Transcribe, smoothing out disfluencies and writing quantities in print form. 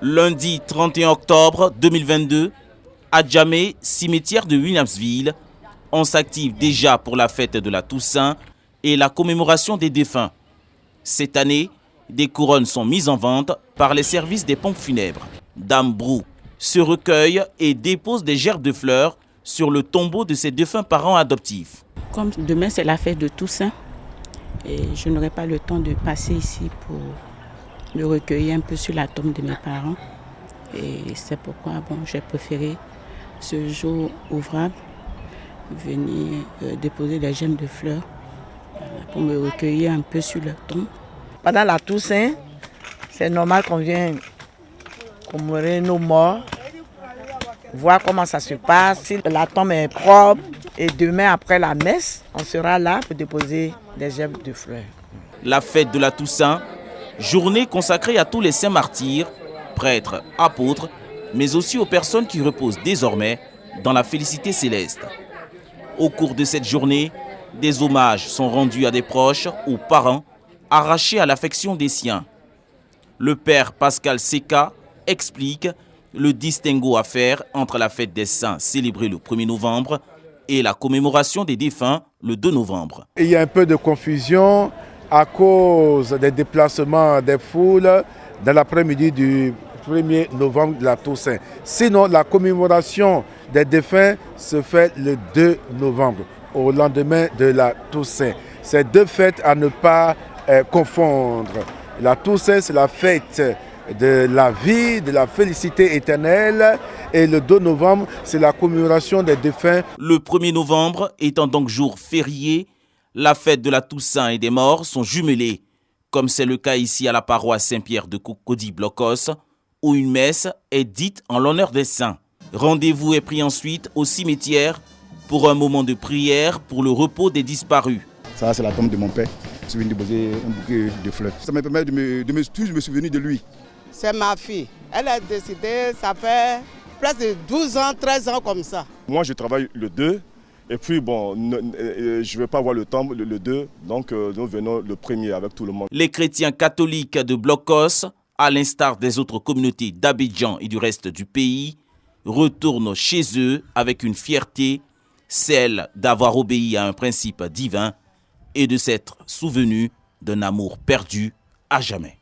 Lundi 31 octobre 2022, à Djamé, cimetière de Williamsville, on s'active déjà pour la fête de la Toussaint et la commémoration des défunts. Cette année, des couronnes sont mises en vente par les services des pompes funèbres. Dame Brou se recueille et dépose des gerbes de fleurs sur le tombeau de ses défunts parents adoptifs. Comme demain c'est la fête de Toussaint, et je n'aurai pas le temps de passer ici pour me recueillir un peu sur la tombe de mes parents. Et c'est pourquoi j'ai préféré ce jour ouvrable venir déposer des gemmes de fleurs pour me recueillir un peu sur leur tombe. Pendant la Toussaint, c'est normal qu'on vienne commémorer nos morts, voir comment ça se passe, si la tombe est propre. Et demain, après la messe, on sera là pour déposer des gemmes de fleurs. La fête de la Toussaint, journée consacrée à tous les saints martyrs, prêtres, apôtres, mais aussi aux personnes qui reposent désormais dans la félicité céleste. Au cours de cette journée, des hommages sont rendus à des proches ou parents arrachés à l'affection des siens. Le père Pascal Seka explique le distinguo à faire entre la fête des saints célébrée le 1er novembre et la commémoration des défunts le 2 novembre. Il y a un peu de confusion à cause des déplacements des foules dans l'après-midi du 1er novembre de la Toussaint. Sinon, la commémoration des défunts se fait le 2 novembre, au lendemain de la Toussaint. Ces deux fêtes à ne pas confondre. La Toussaint, c'est la fête de la vie, de la félicité éternelle. Et le 2 novembre, c'est la commémoration des défunts. Le 1er novembre étant donc jour férié, la fête de la Toussaint et des morts sont jumelées, comme c'est le cas ici à la paroisse Saint-Pierre de Cocody-Blocos, où une messe est dite en l'honneur des saints. Rendez-vous est pris ensuite au cimetière pour un moment de prière pour le repos des disparus. Ça, c'est la tombe de mon père. Je suis venu déposer un bouquet de fleurs. Ça me permet de me souvenir de lui. C'est ma fille. Elle est décédée, ça fait presque de 12 ans, 13 ans comme ça. Moi, je travaille le 2. Et puis, je ne vais pas voir le temple le 2. Donc, nous venons le 1er avec tout le monde. Les chrétiens catholiques de Blocos, à l'instar des autres communautés d'Abidjan et du reste du pays, retournent chez eux avec une fierté, celle d'avoir obéi à un principe divin et de s'être souvenus d'un amour perdu à jamais.